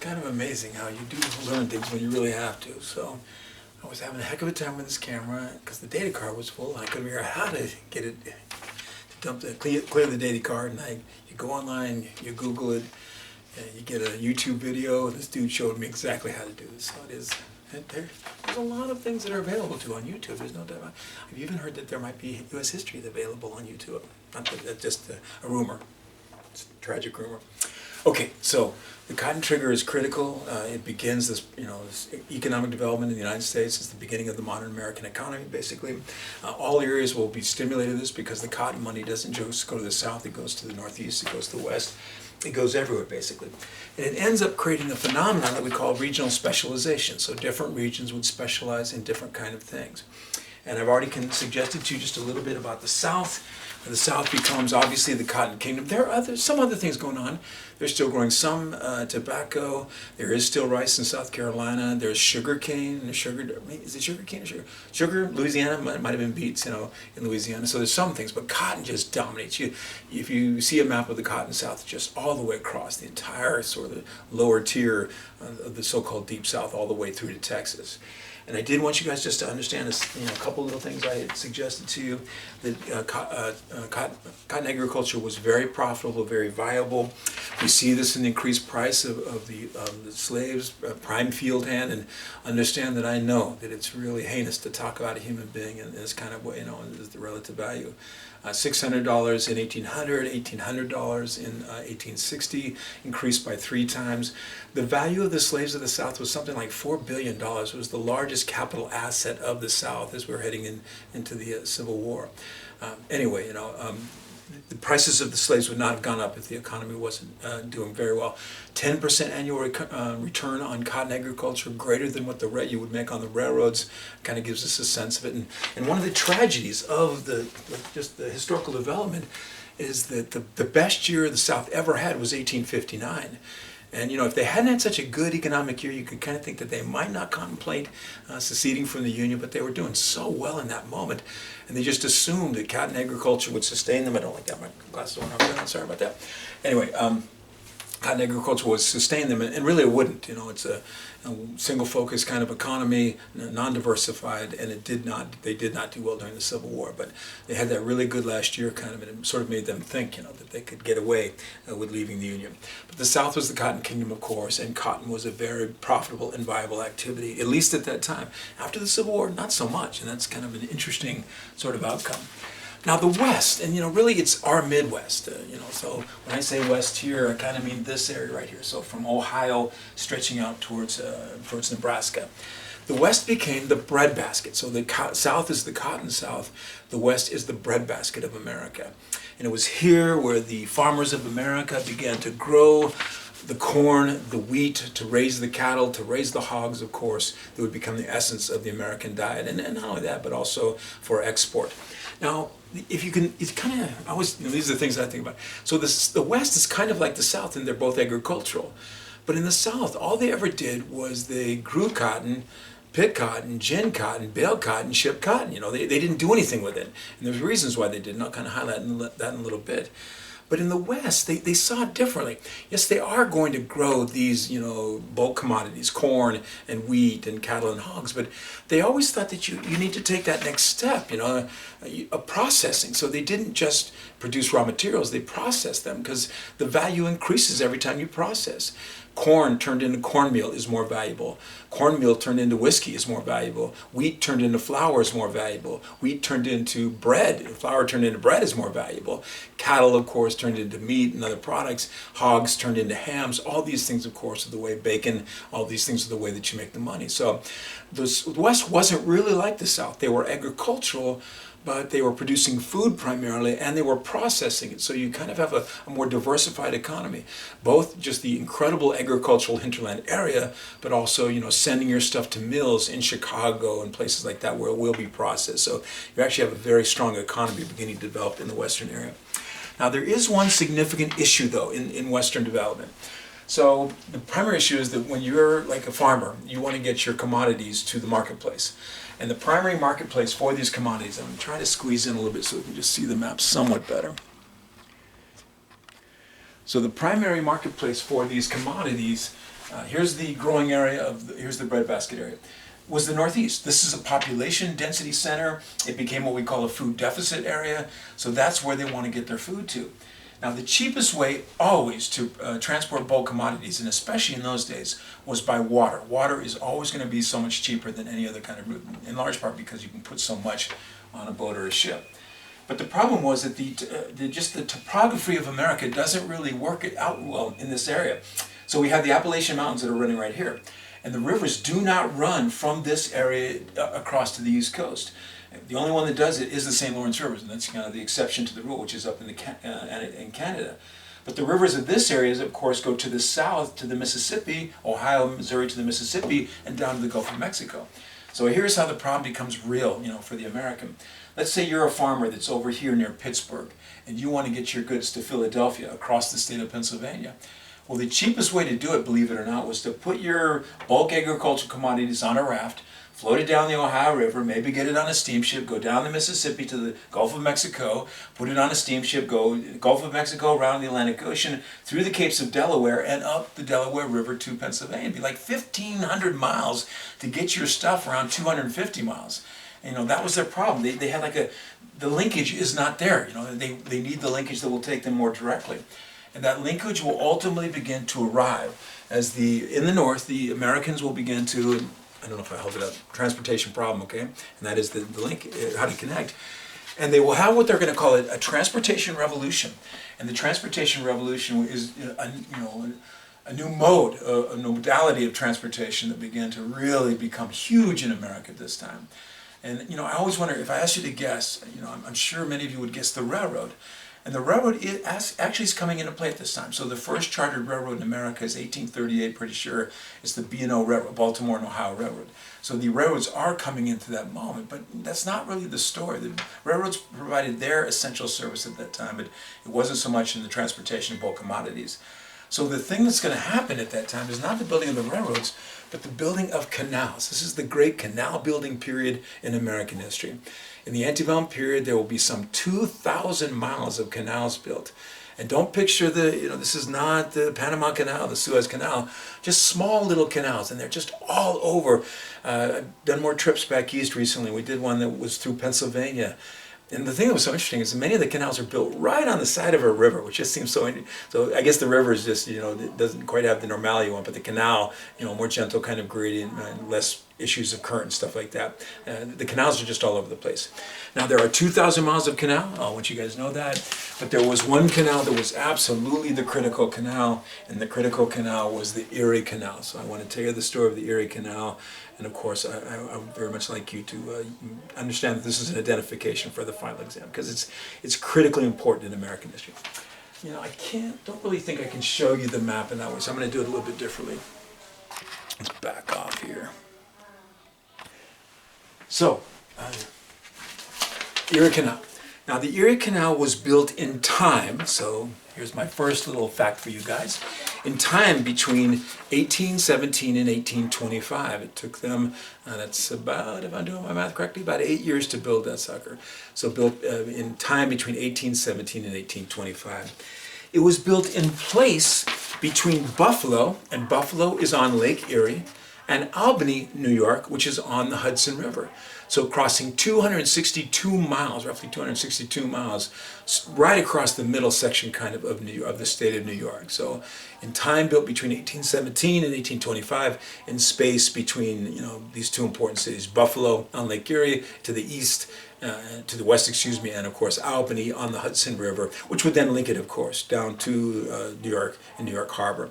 kind of amazing how you do learn things when you really have to. So I was having a heck of a time with this camera because the data card was full. I couldn't figure out how to get it to clear the data card. And you go online, you Google it, and you get a YouTube video. And this dude showed me exactly how to do this. So it is. There's a lot of things that are available to on YouTube. There's no doubt. I've even heard that there might be U.S. history available on YouTube. Not that, that's just a rumor. It's a tragic rumor. Okay, so the cotton trigger is critical. It begins this, this economic development in the United States. It's the beginning of the modern American economy, basically. All areas will be stimulated this because the cotton money doesn't just go to the south. It goes to the northeast. It goes to the west. It goes everywhere, basically. And it ends up creating a phenomenon that we call regional specialization. So different regions would specialize in different kind of things. And I've already suggested to you just a little bit about the South. The South becomes obviously the cotton kingdom. There are some other things going on. They're still growing some tobacco. There is still rice in South Carolina. There's sugar cane. Is it sugar cane or sugar? Sugar, Louisiana, might have been beets, in Louisiana. So there's some things, but cotton just dominates. If you see a map of the cotton South, it's just all the way across the entire sort of lower tier of the so-called Deep South, all the way through to Texas. And I did want you guys just to understand this, a couple little things I had suggested to you. That cotton agriculture was very profitable, very viable. We see this in the increased price of the slaves, prime field hand, and understand that I know that it's really heinous to talk about a human being in this kind of way, and the relative value. $600 in 1800, $1,800 in 1860, increased by 3 times. The value of the slaves of the South was something like $4 billion. It was the largest capital asset of the South as we were heading into the Civil War. Anyway, the prices of the slaves would not have gone up if the economy wasn't doing very well. 10% annual return on cotton agriculture, greater than what you would make on the railroads, kind of gives us a sense of it. And one of the tragedies of just the historical development is that the best year the South ever had was 1859. And if they hadn't had such a good economic year, you could kind of think that they might not contemplate seceding from the Union, but they were doing so well in that moment. And they just assumed that cotton agriculture would sustain them. I don't like that, my glasses went off. I'm sorry about that. Anyway, cotton agriculture would sustain them, and really it wouldn't. It's a single focus kind of economy, non-diversified, and they did not do well during the Civil War. But they had that really good last year kind of, and it sort of made them think, that they could get away with leaving the Union. But the South was the cotton kingdom, of course, and cotton was a very profitable and viable activity, at least at that time. After the Civil War, not so much, and that's kind of an interesting sort of outcome. Now the West, and really it's our Midwest, so when I say West here, I kind of mean this area right here, so from Ohio stretching out towards Nebraska. The West became the breadbasket, so the South is the cotton South, the West is the breadbasket of America. And it was here where the farmers of America began to grow the corn, the wheat, to raise the cattle, to raise the hogs, of course, that would become the essence of the American diet, and not only that, but also for export. Now, if you can, it's kind of, these are the things I think about. So the West is kind of like the South, and they're both agricultural. But in the South, all they ever did was they grew cotton, picked cotton, ginned cotton, baled cotton, shipped cotton. They didn't do anything with it. And there's reasons why they did, and I'll kind of highlight that in a little bit. But in the West, they saw it differently. Yes, they are going to grow these, bulk commodities, corn and wheat and cattle and hogs, but they always thought that you need to take that next step, a processing. So they didn't just produce raw materials, they processed them because the value increases every time you process. Corn turned into cornmeal is more valuable. Cornmeal turned into whiskey is more valuable. Wheat turned into flour is more valuable. Wheat turned into bread. Flour turned into bread is more valuable. Cattle, of course, turned into meat and other products. Hogs turned into hams. All these things, of course, are the way bacon, all these things are the way that you make the money. So the West wasn't really like the South. They were agricultural, but they were producing food primarily, and they were processing it. So you kind of have a more diversified economy. Both just the incredible agricultural hinterland area, but also, sending your stuff to mills in Chicago and places like that where it will be processed. So you actually have a very strong economy beginning to develop in the Western area. Now there is one significant issue, though, in Western development. So the primary issue is that when you're like a farmer, you want to get your commodities to the marketplace. And the primary marketplace for these commodities, I'm going to try to squeeze in a little bit so we can just see the map somewhat better. So the primary marketplace for these commodities Here's the growing area here's the breadbasket area. Was the Northeast. This is a population density center. It became what we call a food deficit area. So that's where they want to get their food to. Now the cheapest way always to transport bulk commodities, and especially in those days, was by water. Water is always going to be so much cheaper than any other kind of route, in large part because you can put so much on a boat or a ship. But the problem was that just the topography of America doesn't really work it out well in this area. So we have the Appalachian Mountains that are running right here. And the rivers do not run from this area across to the East Coast. The only one that does it is the St. Lawrence River, and that's kind of the exception to the rule, which is up in Canada. But the rivers of this area, of course, go to the south to the Mississippi, Ohio, Missouri to the Mississippi, and down to the Gulf of Mexico. So here's how the problem becomes real, for the American. Let's say you're a farmer that's over here near Pittsburgh, and you want to get your goods to Philadelphia across the state of Pennsylvania. Well, the cheapest way to do it, believe it or not, was to put your bulk agricultural commodities on a raft, float it down the Ohio River, maybe get it on a steamship, go down the Mississippi to the Gulf of Mexico, put it on a steamship, go Gulf of Mexico, around the Atlantic Ocean, through the Capes of Delaware, and up the Delaware River to Pennsylvania. It'd be like 1,500 miles to get your stuff around 250 miles. And, that was their problem. They had the linkage is not there. They need the linkage that will take them more directly. And that linkage will ultimately begin to arrive as in the north, the Americans will begin to, I don't know if I held it up, transportation problem, okay? And that is the link, how to connect. And they will have what they're going to call a transportation revolution. And the transportation revolution is a new mode, a modality of transportation that began to really become huge in America at this time. And I always wonder, if I asked you to guess, I'm sure many of you would guess the railroad. And the railroad actually is coming into play at this time. So the first chartered railroad in America is 1838, pretty sure. It's the B&O Railroad, Baltimore and Ohio Railroad. So the railroads are coming into that moment, but that's not really the story. The railroads provided their essential service at that time, but it wasn't so much in the transportation of bulk commodities. So the thing that's going to happen at that time is not the building of the railroads, but the building of canals. This is the great canal building period in American history. In the Antebellum period, there will be some 2,000 miles of canals built. And don't picture this is not the Panama Canal, the Suez Canal, just small little canals, and they're just all over. I've done more trips back east recently. We did one that was through Pennsylvania. And the thing that was so interesting is many of the canals are built right on the side of a river, which just seems so I guess the river is just, it doesn't quite have the normality you want, but the canal, more gentle kind of gradient, less issues of current and stuff like that. The canals are just all over the place. Now there are 2,000 miles of canal, I want you guys to know that, but there was one canal that was absolutely the critical canal, and the critical canal was the Erie Canal. So I want to tell you the story of the Erie Canal. And of course, I would very much like you to understand that this is an identification for the final exam, because it's critically important in American history. I don't really think I can show you the map in that way, so I'm going to do it a little bit differently. Let's back off here. So, Erie Canal. Now the Erie Canal was built in time, so here's my first little fact for you guys. In time between 1817 and 1825. It took them, that's about, if I'm doing my math correctly, about 8 years to build that sucker. So built in time between 1817 and 1825. It was built in place between Buffalo, and Buffalo is on Lake Erie, and Albany, New York, which is on the Hudson River. So crossing 262 miles, roughly 262 miles, right across the middle section kind of New York, of the state of New York. So in time built between 1817 and 1825, in space between these two important cities, Buffalo on Lake Erie to the east, to the west, and of course Albany on the Hudson River, which would then link it, of course, down to New York and New York Harbor.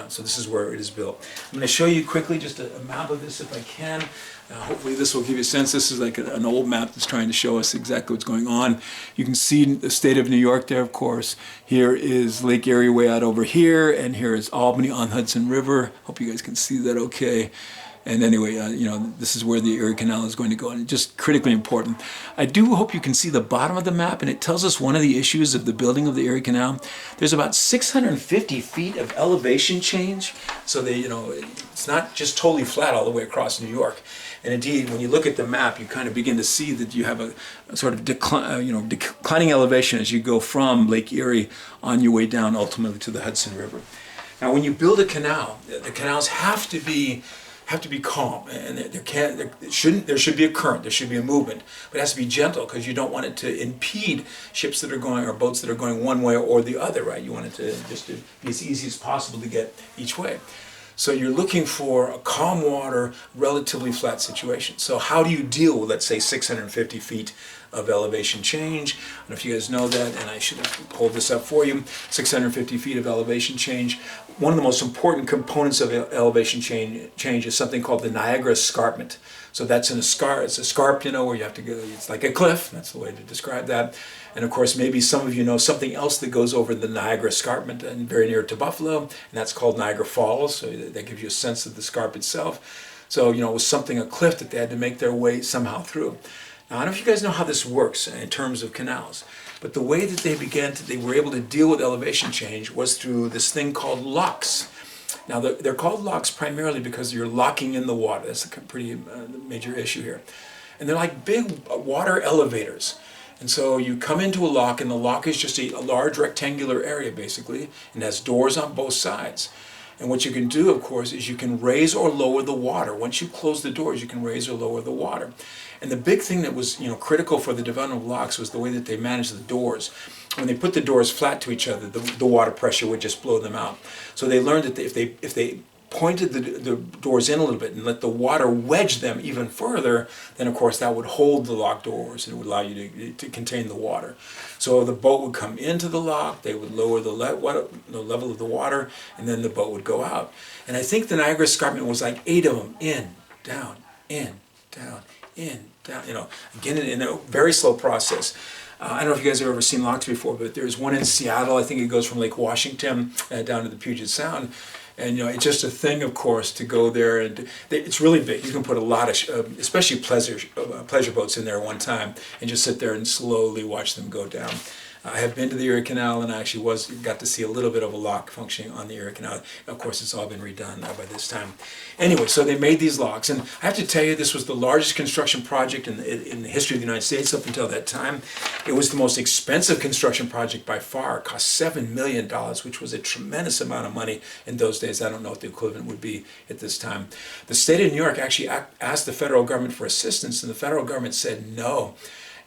So this is where it is built. I'm going to show you quickly just a map of this if I can. Hopefully this will give you a sense. This is like an old map that's trying to show us exactly what's going on. You can see the state of New York there, of course. Here is Lake Erie way out over here, and here is Albany on Hudson River. Hope you guys can see that okay. And anyway, this is where the Erie Canal is going to go, and just critically important. I do hope you can see the bottom of the map, and it tells us one of the issues of the building of the Erie Canal. There's about 650 feet of elevation change, so it's not just totally flat all the way across New York. And indeed, when you look at the map, you kind of begin to see that you have a sort of declining elevation as you go from Lake Erie on your way down ultimately to the Hudson River. Now, when you build a canal, the canals have to be calm, and there should be a current, there should be a movement, but it has to be gentle because you don't want it to impede ships that are going or boats that are going one way or the other, right? You want it to just to be as easy as possible to get each way. So you're looking for a calm water, relatively flat situation. So how do you deal with, let's say, 650 feet of elevation change? I don't know if you guys know that, and I should have pulled this up for you. 650 feet of elevation change. One of the most important components of elevation change is something called the Niagara Escarpment. So that's it's a scarp, you know, where you have to go, it's like a cliff, that's the way to describe that. And of course, maybe some of you know something else that goes over the Niagara Escarpment and very near to Buffalo, and that's called Niagara Falls, so that gives you a sense of the scarp itself. So, you know, it was a cliff that they had to make their way somehow through. Now, I don't know if you guys know how this works in terms of canals, but the way that they were able to deal with elevation change was through this thing called locks. Now, they're called locks primarily because you're locking in the water. That's a pretty major issue here. And they're like big water elevators. And so you come into a lock, and the lock is just a large rectangular area, basically, and has doors on both sides. And what you can do, of course, is you can raise or lower the water. Once you close the doors, you can raise or lower the water. And the big thing that was, critical for the development of locks was the way that they managed the doors. When they put the doors flat to each other, the water pressure would just blow them out. So they learned that if they pointed the doors in a little bit and let the water wedge them even further, then of course that would hold the lock doors and it would allow you to contain the water. So the boat would come into the lock, they would lower the level of the water, and then the boat would go out. And I think the Niagara Escarpment was like 8 of them, in, down, in, down, again in a very slow process. I don't know if you guys have ever seen locks before, but there's one in Seattle. I think it goes from Lake Washington down to the Puget Sound. And it's just a thing, of course, to go there, and it's really big. You can put a lot of, especially pleasure boats in there at one time, and just sit there and slowly watch them go down. I have been to the Erie Canal, and I actually got to see a little bit of a lock functioning on the Erie Canal. Of course, it's all been redone by this time. Anyway, so they made these locks, and I have to tell you, this was the largest construction project in the history of the United States up until that time. It was the most expensive construction project by far. It cost $7 million, which was a tremendous amount of money in those days. I don't know what the equivalent would be at this time. The state of New York actually asked the federal government for assistance, and the federal government said no.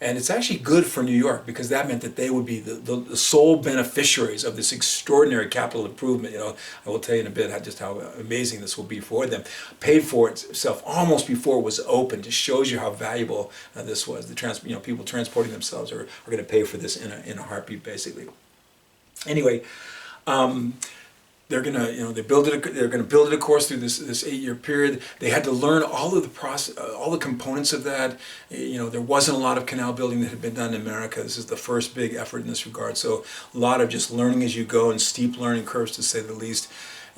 And it's actually good for New York because that meant that they would be the sole beneficiaries of this extraordinary capital improvement. I will tell you in a bit just how amazing this will be for them. Paid for itself almost before it was opened. Just shows you how valuable this was. People transporting themselves are going to pay for this in a heartbeat, basically. Anyway. They're gonna, they're gonna build it, of course, through this 8-year period. They had to learn all of the process, all the components of that. There wasn't a lot of canal building that had been done in America. This is the first big effort in this regard. So a lot of just learning as you go, and steep learning curves, to say the least.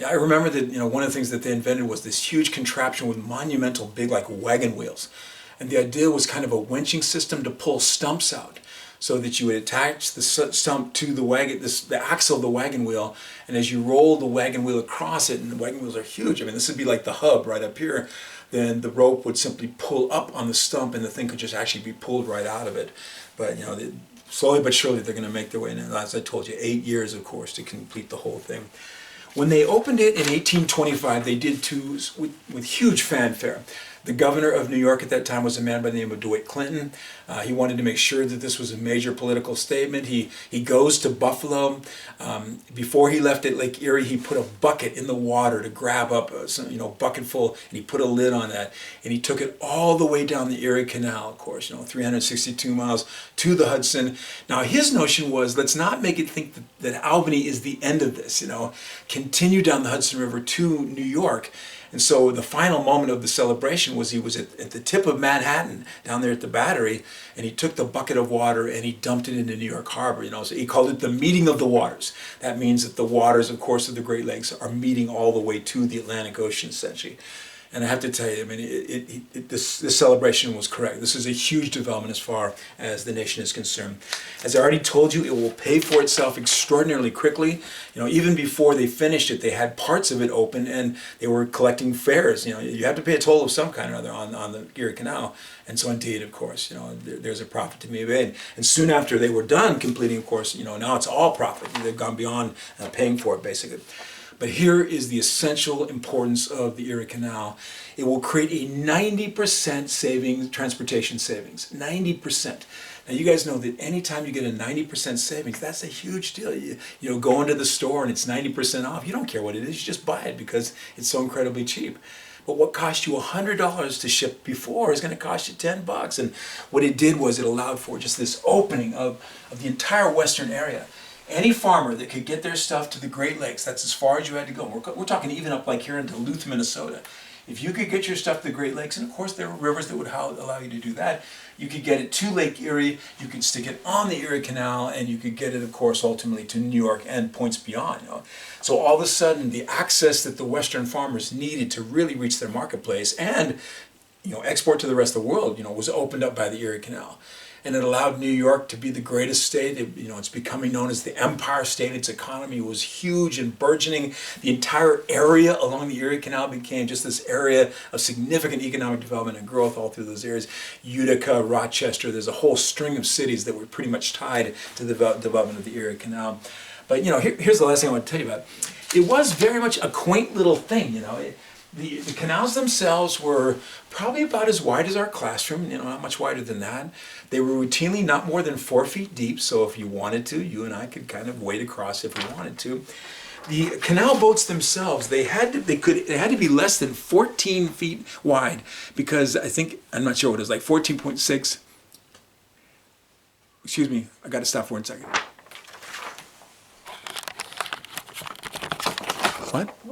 I remember that one of the things that they invented was this huge contraption with monumental big like wagon wheels, and the idea was kind of a winching system to pull stumps out, so that you would attach the stump to the axle of the wagon wheel, and as you roll the wagon wheel across it, and the wagon wheels are huge, this would be like the hub right up here, then the rope would simply pull up on the stump, and the thing could just actually be pulled right out of it. But slowly but surely they're going to make their way, and as I told you, 8 years, of course, to complete the whole thing. When they opened it in 1825, they did tours with huge fanfare. The governor of New York at that time was a man by the name of Dwight Clinton. He wanted to make sure that this was a major political statement. He goes to Buffalo. Before he left at Lake Erie, he put a bucket in the water to grab up a bucketful, and he put a lid on that. And he took it all the way down the Erie Canal, of course, 362 miles to the Hudson. Now his notion was, let's not make it think that Albany is the end of this. Continue down the Hudson River to New York. And so the final moment of the celebration was he was at the tip of Manhattan, down there at the Battery, and he took the bucket of water and he dumped it into New York Harbor. So he called it the meeting of the waters. That means that the waters, of course, of the Great Lakes are meeting all the way to the Atlantic Ocean, essentially. And I have to tell you, this celebration was correct. This is a huge development as far as the nation is concerned. As I already told you, it will pay for itself extraordinarily quickly. Even before they finished it, they had parts of it open, and they were collecting fares. You have to pay a toll of some kind or other on the Erie Canal. And so indeed, of course, there's a profit to be made. And soon after they were done completing, of course, now it's all profit. They've gone beyond paying for it, basically. But here is the essential importance of the Erie Canal. It will create a 90% savings, transportation savings, 90%. Now you guys know that anytime you get a 90% savings, that's a huge deal. You know, go into the store and it's 90% off. You don't care what it is, you just buy it because it's so incredibly cheap. But what cost you $100 to ship before is going to cost you $10. And what it did was it allowed for just this opening of the entire western area. Any farmer that could get their stuff to the Great Lakes, that's as far as you had to go. We're talking even up like here in Duluth, Minnesota. If you could get your stuff to the Great Lakes, and of course there are rivers that would allow you to do that, you could get it to Lake Erie, you could stick it on the Erie Canal, and you could get it, of course, ultimately to New York and points beyond. You know? So all of a sudden, the access that the Western farmers needed to really reach their marketplace and, you know, export to the rest of the world, you know, was opened up by the Erie Canal. And it allowed New York to be the greatest state. You know, it's becoming known as the Empire State. Its economy was huge and burgeoning. The entire area along the Erie Canal became just this area of significant economic development and growth all through those areas. Utica, Rochester, there's a whole string of cities that were pretty much tied to the development of the Erie Canal. But, you know, here's the last thing I want to tell you about. It was very much a quaint little thing, you know. The canals themselves were probably about as wide as our classroom, you know, not much wider than that. They were routinely not more than 4 feet deep, so if you wanted to, you and I could kind of wade across if we wanted to. The canal boats themselves, they had to be less than 14 feet wide because I'm not sure what it was, like 14.6. Excuse me, I got to stop for 1 second. What?